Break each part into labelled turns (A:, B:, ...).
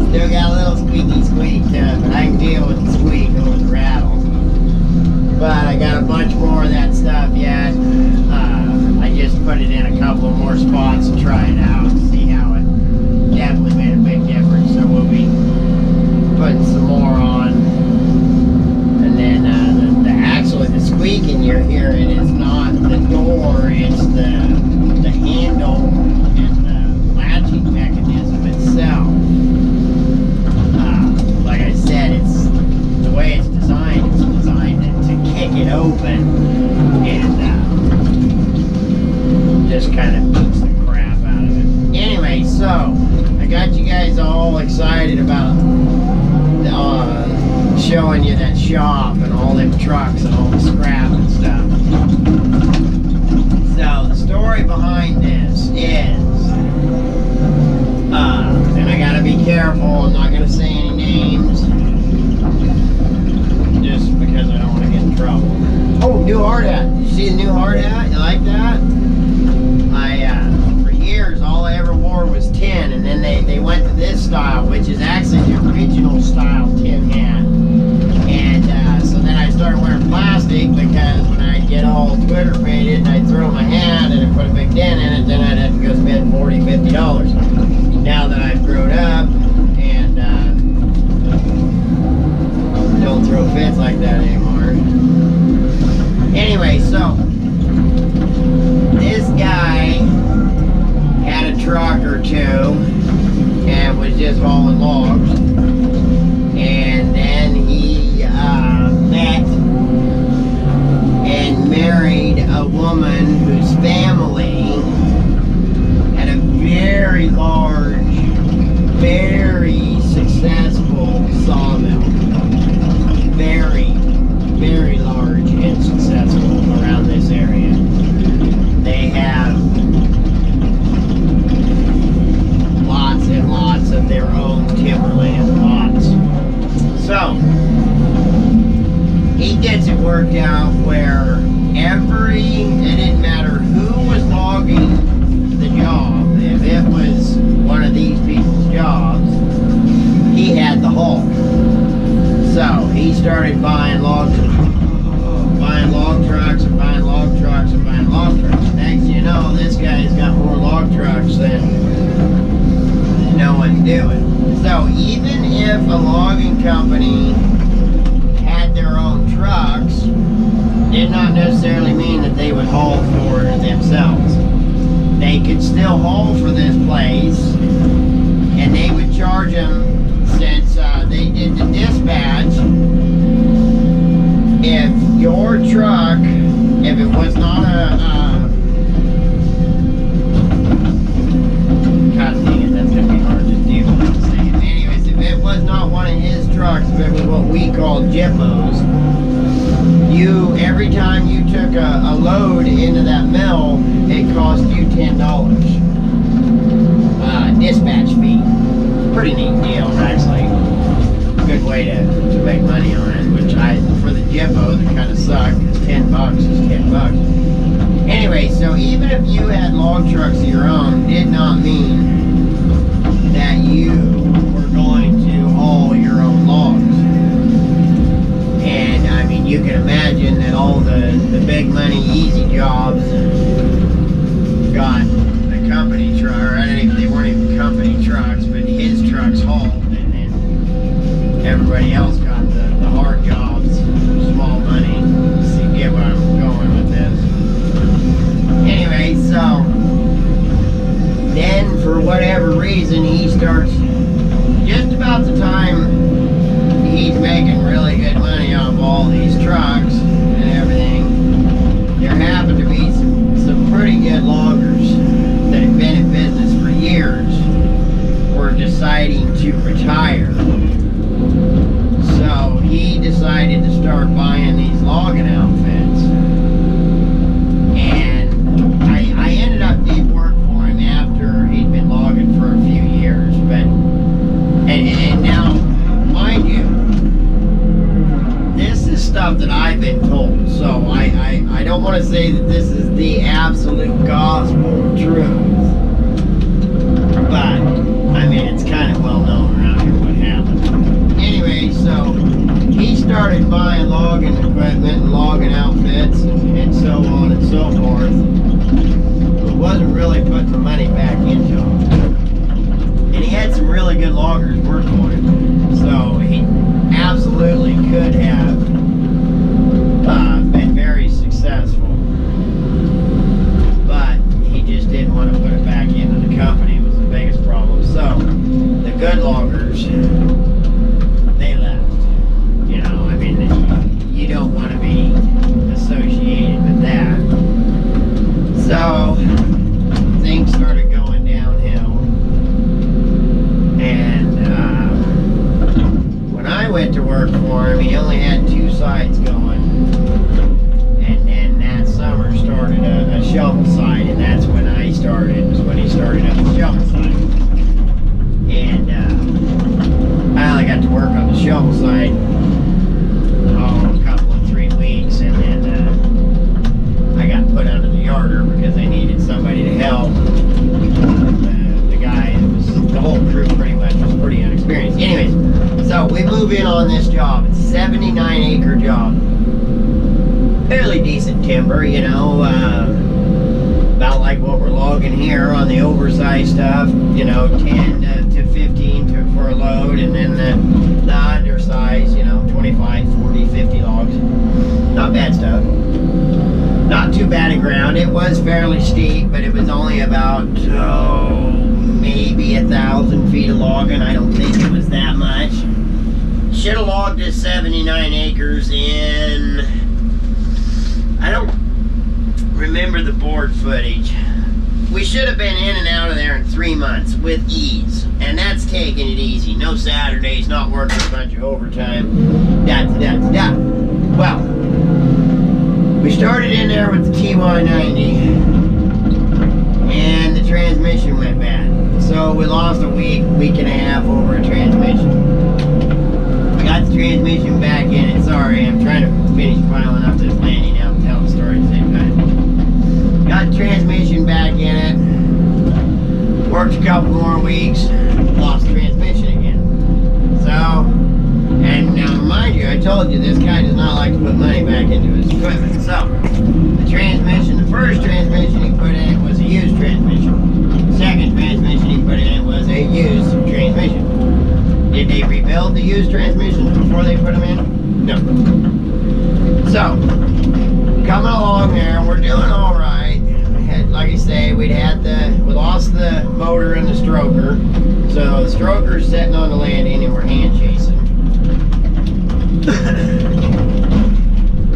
A: Still got a little squeaky squeak to it, but I can deal with the squeak over the rattle. But I got a bunch more of that stuff yet. I just put it in a couple of more spots to try it out and see how it definitely made a big difference. So we'll be putting some more on. And then actually the squeaking you're hearing is not the door, it's the handle and the latching mechanism itself. Like I said, it's the way it's designed to kick it open and just kind of beats the crap out of it. Anyway, so I got you guys all excited about showing you that shop and all them trucks and all the scrap and stuff. So the story behind this is, and I gotta be careful, I'm not gonna say any names, just because I don't want to get in trouble. Oh, new hard hat. You see the new hard hat? You like that? For years, all I ever wore was tin, and then they went to this style, which is actually the original style tin hat. And so then I started wearing plastic because when I'd get all Twitter painted and I'd throw my hat and I'd put a big dent in it, then I'd have to go spend $40, $50. Now that I've grown up and don't throw fits like that anymore. Anyway, so this guy had a truck or two and was just hauling logs, and then he met and married a woman whose family had a very large, very successful sawmill. Very, very large and successful around this area. They have lots and lots of their own timberland lots. So he gets it worked out where it didn't matter who was logging the job. If it was one of these people's jobs, he had the haul. So he started buying log trucks and buying log trucks and buying log trucks. Next you know, this guy's got more log trucks than no one's doing. So even if a logging company had their own trucks, did not necessarily mean that they would haul for themselves. They could still haul for this place, and they would charge them, since they did the dispatch. If your truck, if it was not God dang it, that's gonna be hard to deal with saying. Anyways, if it was not one of his trucks, if it was what we call Jipmos, every time you took a load into that mill, it cost you $10 dispatch fee. Pretty neat deal, actually. Good way to make money on it, which for the Jippos it kind of sucked, because $10 is $10. Anyway, so even if you had log trucks of your own, did not mean that you were going to haul your own logs. And I mean, you can imagine that all the big money easy jobs got the company truck, or they weren't even company trucks, but his trucks hauled, and then everybody else got the hard jobs, small money. So you get where I'm going with this. Anyway, so then for whatever reason he starts, just about the time he's making really good money off all these trucks and everything, there happened to be some pretty good loggers that have been in business for years were deciding to retire. So he decided to start buying these logging outfits, and I ended up did work for him after he'd been logging for a few years, but and now, mind you, this is stuff that I've been told, so I don't want to say that this is the absolute gospel truth, but I mean, started buying logging equipment and logging outfits and so on and so forth. But wasn't really putting the money back into them. And he had some really good loggers work for him. So he absolutely could have been very successful. But he just didn't want to put it back into the company. It was the biggest problem. So the good loggers, they left. You know, I mean, you don't want to be associated with that. So things started going downhill. And when I went to work for him, he only had 2 sites going. And then that summer started a shovel site, and that's when I started. Was when he started up the shovel site. And I only got to work on the shovel site a couple of 3 weeks, and then I got put under the yarder because they needed somebody to help. The guy, the whole crew pretty much was pretty inexperienced. Anyways, so we move in on this job. It's a 79-acre job. Fairly decent timber, you know, about like what we're logging here on the oversized stuff, you know, 10 to 15 for a load, and then the undersize, you know, 25, 40, 50 logs. Not bad stuff. Not too bad of ground. It was fairly steep, but it was only about, maybe 1,000 feet of logging. I don't think it was that much. Should have logged this 79 acres in, I don't remember the board footage. We should have been in and out of there in 3 months with ease. And that's taking it easy. No Saturdays, not working a bunch of overtime. Well, we started in there with the TY90. And the transmission went bad. So we lost a week and a half over a transmission. We got the transmission back in it. Sorry, I'm trying to finish piling up this landing now and tell the story at the same time. Got the transmission back in it. Worked a couple more weeks. Lost the transmission again. So, and now mind you, I told you this guy does not like to put money back into his equipment. So, the transmission, the first transmission he put in was a used transmission. The second transmission he put in was a used transmission. Did they rebuild the used transmissions before they put them in? No. So, coming along there, we're doing all right. We had, like I say, we lost the motor and the stroker. So the stroker's sitting on the landing and we're hand chasing.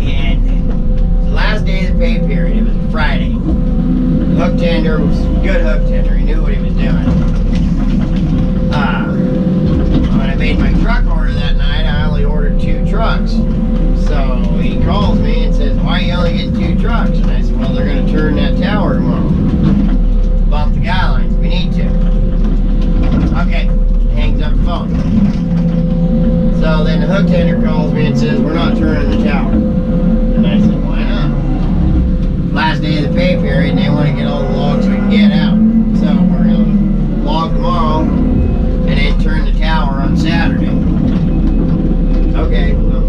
A: And the last day of the pay period, it was a Friday. Hook tender was a good hook tender. He knew what he was doing. When I made my truck order that night, I only ordered 2 trucks. So he calls me and says, "Why are you only getting 2 trucks?" And I said, "Well, they're going to turn that tower tomorrow. Bump the guy lines. We need to." Okay. Hangs up the phone. So then the hook tender calls me and says, "We're not turning the tower." And I said, "Why not?" Last day of the pay period, and they want to get all the logs we can get out. So we're going to log tomorrow and then turn the tower on Saturday. Okay, well,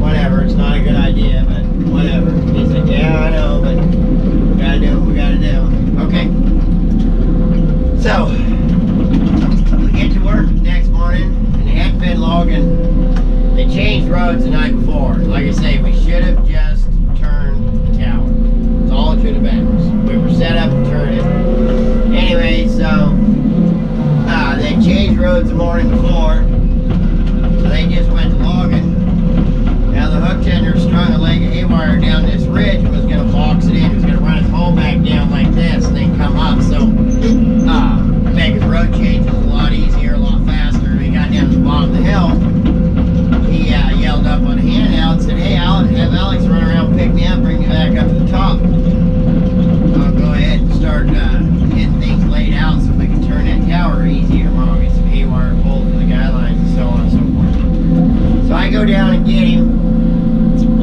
A: whatever. It's not a good idea, but whatever. He said, "Yeah, I know, but we gotta do what we gotta do." Okay. So, we get to work next morning, and they hadn't been logging. They changed roads the night before. Like I say, we should have just turned the tower. That's all it should have been. We were set up to turn it. Anyway, so, they changed roads the morning before. So they just went logging. Now the hook tender strung a leg of hay wire down this ridge and was going to box it in. He was going to run his pole back down like this and then come up. So make his road changes a lot easier, a lot faster. When he got down to the bottom of the hill, he yelled up on a handheld and said, "Hey, Alex, have Alex run around, pick me up, bring me back up to the top. I'll go ahead and start getting things laid out so we can turn that tower easier tomorrow. Get some hay wire pulled for the guy lines and so on and so forth." So I go down and get him.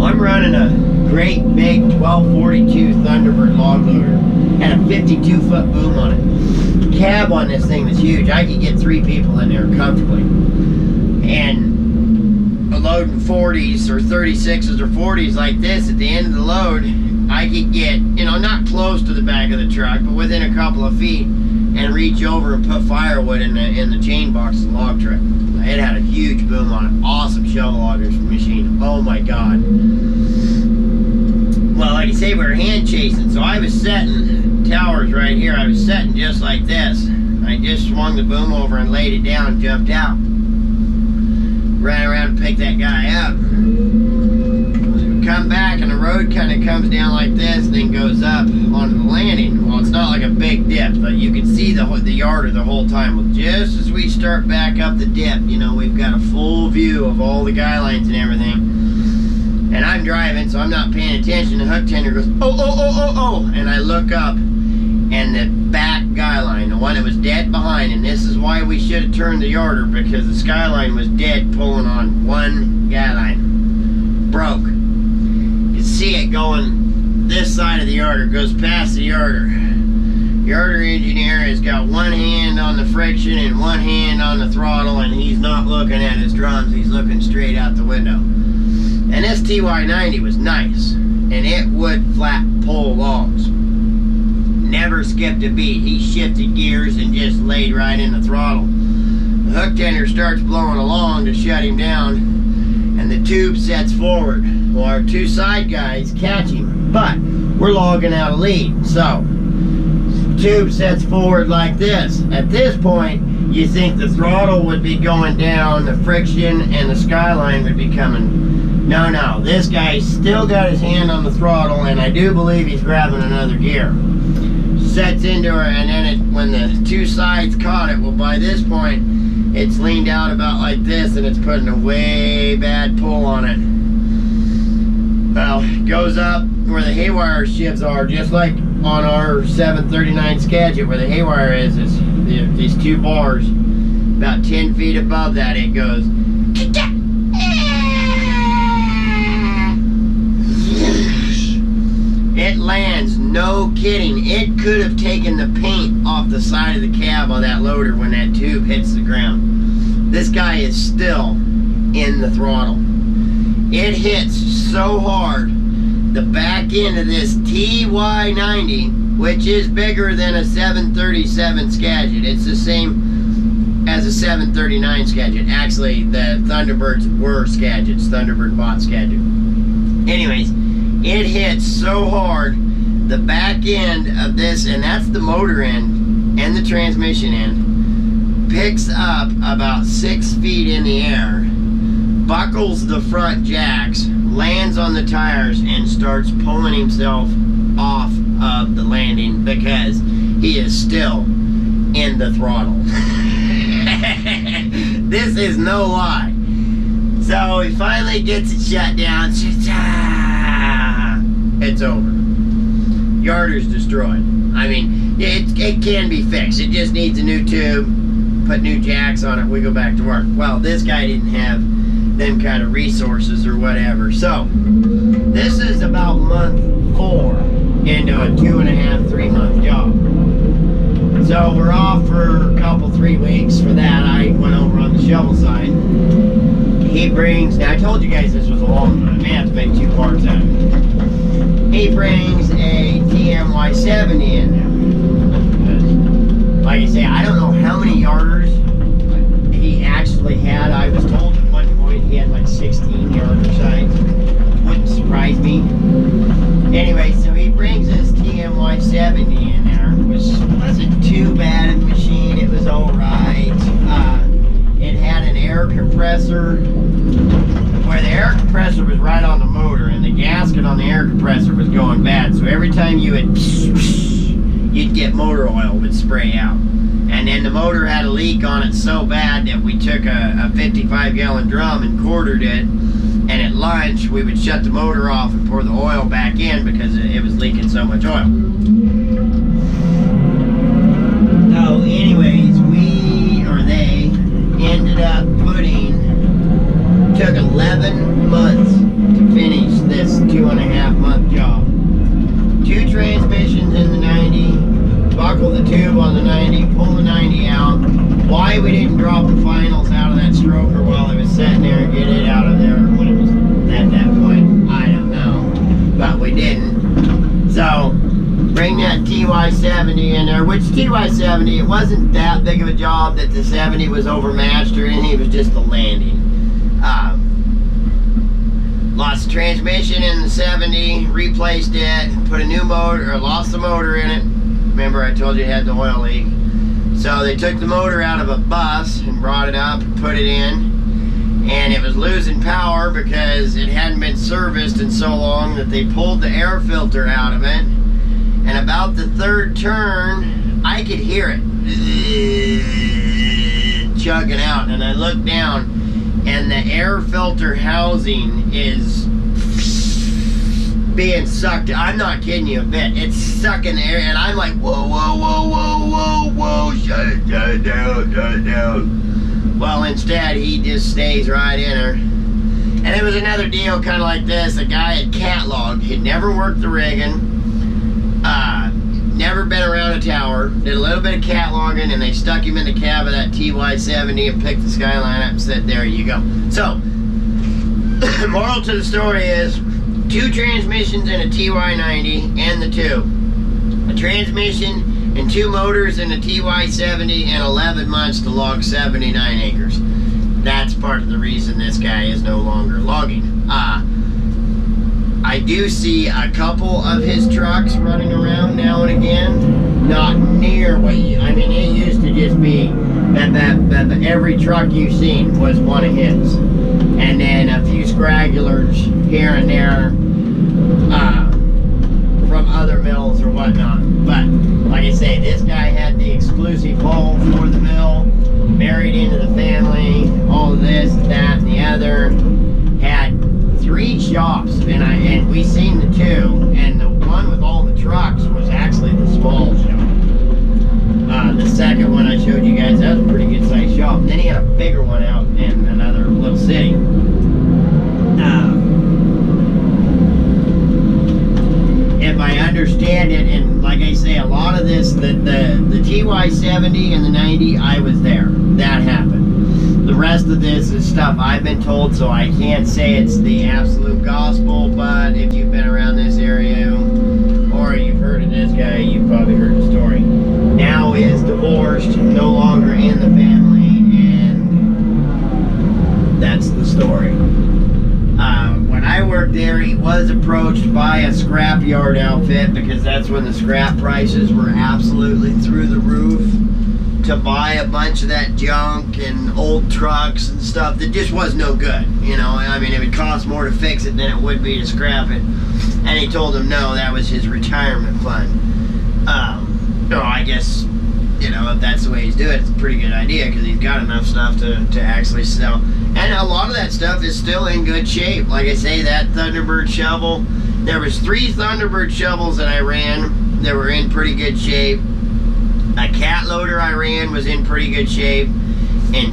A: I'm running a great big 1242 Thunderbird log loader. Had a 52-foot boom on it. The cab on this thing was huge. I could get 3 people in there comfortably. And loading 40s or 36s or 40s like this, at the end of the load, I could get, you know, not close to the back of the truck, but within a couple of feet, and reach over and put firewood in the chain box of the log truck. It had a huge boom on it. Awesome shovel loggers machine. Oh my God. Well, like I say, we were hand chasing, so I was setting towers right here. I was setting just like this. I just swung the boom over and laid it down, jumped out. Ran around to pick that guy up. Come back and the road kind of comes down like this and then goes up onto the landing. Well, it's not like a big dip, but you can see the yarder the whole time. Well, just as we start back up the dip, you know, we've got a full view of all the guy lines and everything. And I'm driving, so I'm not paying attention. The hook tender goes, oh, and I look up, and the back guy line, the one that was dead behind, and this is why we should have turned the yarder, because the skyline was dead pulling on one guy line. Broke. See it going this side of the yarder, goes past the yarder. Yarder engineer has got one hand on the friction and one hand on the throttle, and he's not looking at his drums, he's looking straight out the window. And this TY90 was nice, and it would flat pull logs. Never skipped a beat. He shifted gears and just laid right in the throttle. The hook tender starts blowing along to shut him down, and the tube sets forward. Well, our two side guys catch him, but we're logging out a lead. So, tube sets forward like this. At this point, you think the throttle would be going down, the friction and the skyline would be coming. No, this guy's still got his hand on the throttle, and I do believe he's grabbing another gear. Sets into her, and then when the two sides caught it, well, by this point, it's leaned out about like this, and it's putting a way bad pull on it. Well, it goes up where the haywire shifts are, just like on our 739 Skagit, where the haywire is these two bars. About 10 feet above that, it goes. It lands, no kidding. It could have taken the paint off the side of the cab on that loader when that tube hits the ground. This guy is still in the throttle. It hits so hard, the back end of this TY90, which is bigger than a 737 Skagit. It's the same as a 739 Skagit. Actually, the Thunderbirds were Skagits. Thunderbird bought Skagit. Anyways, it hits so hard, the back end of this, and that's the motor end and the transmission end, picks up about 6 feet in the air, buckles the front jacks, lands on the tires, and starts pulling himself off of the landing because he is still in the throttle. This is no lie. So he finally gets it shut down. It's over. Yarder's destroyed. I mean, it can be fixed. It just needs a new tube, put new jacks on it, we go back to work. Well, this guy didn't have them kind of resources or whatever. So, this is about month 4 into a 2.5, 3 month job. So we're off for a couple, 3 weeks for that. I went over on the shovel side. He brings, now I told you guys this was a long one. I may have to make 2 parts out of it. He brings a TMY70 in there. Like I say, I don't know how many yarders he actually had. I was told at one point he had like 16 yarder sides. Wouldn't surprise me. Anyway, so he brings his TMY70 in there, which wasn't too bad of a machine. It was alright. It had an air compressor, where the air compressor was right on the motor, and the gasket on the air compressor was going bad. So every time you would, you'd get motor oil would spray out. And then the motor had a leak on it so bad that we took a 55-gallon drum and quartered it. And at lunch, we would shut the motor off and pour the oil back in because it was leaking so much oil. So anyways, they ended up took 11 months to finish this 2.5 month job. 2 transmissions in the 90, buckle the tube on the 90, pull the 90 out, Why we didn't drop the finals out of that stroker while it was sitting there and get it out of there when it was at that point, I don't know. But we didn't. So, bring that TY-70 in there, which TY-70, it wasn't that big of a job that the 70 was overmatched or anything, it was just the landing. Lost the transmission in the 70, replaced it, put a new motor, or lost the motor in it. Remember I told you it had the oil leak. So they took the motor out of a bus and brought it up, put it in, and it was losing power because it hadn't been serviced in so long that they pulled the air filter out of it. And about the third turn, I could hear it chugging out, and I looked down, and the air filter housing is being sucked. I'm not kidding you a bit. It's sucking the air, and I'm like, whoa, whoa, whoa, whoa, whoa, whoa, shut it down. Well, instead, he just stays right in her. And it was another deal kind of like this. The guy had cataloged. He'd never worked the rigging. Never been around a tower. Did a little bit of cataloging, and they stuck him in the cab of that TY-70 and picked the Skyline up and said, there you go. So, moral to the story is, 2 transmissions in a TY-90 and the 2. A transmission and 2 motors in a TY-70 and 11 months to log 79 acres. That's part of the reason this guy is no longer logging. I do see a couple of his trucks running around now and again. Not near what you, I mean, it used to just be that every truck you've seen was one of his. And then a few scragglers here and there from other mills or whatnot. But, like I say, this guy had the exclusive haul for the mill, married into the family, all of this, that, and the other. Had 3 shops, and we seen the 2, and the one with all the trucks was actually the small shop. The second one I showed you guys, that was a pretty good sized shop. Then he had a bigger one out in another little city. If I understand it, and like I say, a lot of this, the TY-70 and the 90, I was there. That happened. The rest of this is stuff I've been told, so I can't say it's the absolute gospel, but if you've been around this area or you've heard of this guy, you've probably heard the story. Now is divorced, no longer in the family, and that's the story. When I worked there, he was approached by a scrapyard outfit because that's when the scrap prices were absolutely through the roof, to buy a bunch of that junk and old trucks and stuff that just was no good. You know, I mean, it would cost more to fix it than it would be to scrap it. And he told them no, that was his retirement fund. So I guess, you know, if that's the way he's doing it, it's a pretty good idea because he's got enough stuff to actually sell. And a lot of that stuff is still in good shape. Like I say, that Thunderbird shovel, there was 3 Thunderbird shovels that I ran that were in pretty good shape. A cat loader I ran was in pretty good shape, and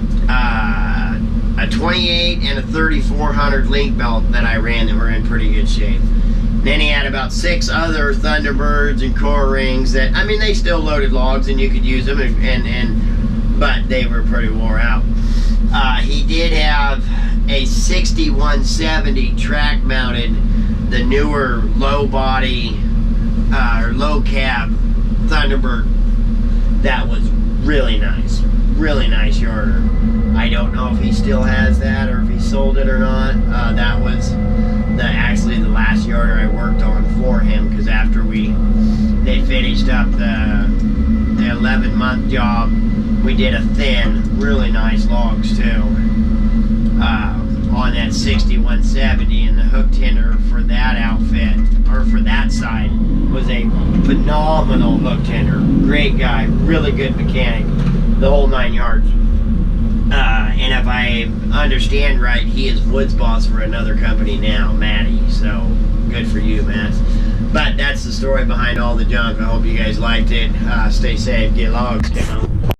A: a 28 and a 3400 link belt that I ran that were in pretty good shape. Then he had about 6 other Thunderbirds and core rings that, I mean, they still loaded logs and you could use them, but they were pretty wore out. He did have a 6170 track mounted, the newer low body or low cab Thunderbird. That was really nice yarder. I don't know if he still has that or if he sold it or not. That was actually the last yarder I worked on for him, because after they finished up the 11-month job, we did a thin, really nice logs too on that 6170, and the hook tender for that outfit, or for that side, was a phenomenal hook tender. Great guy, really good mechanic, the whole 9 yards. And if I understand right, he is woods boss for another company now, Matty. So good for you, Matt. But that's the story behind all the junk. I hope you guys liked it. Stay safe, get logs, come on.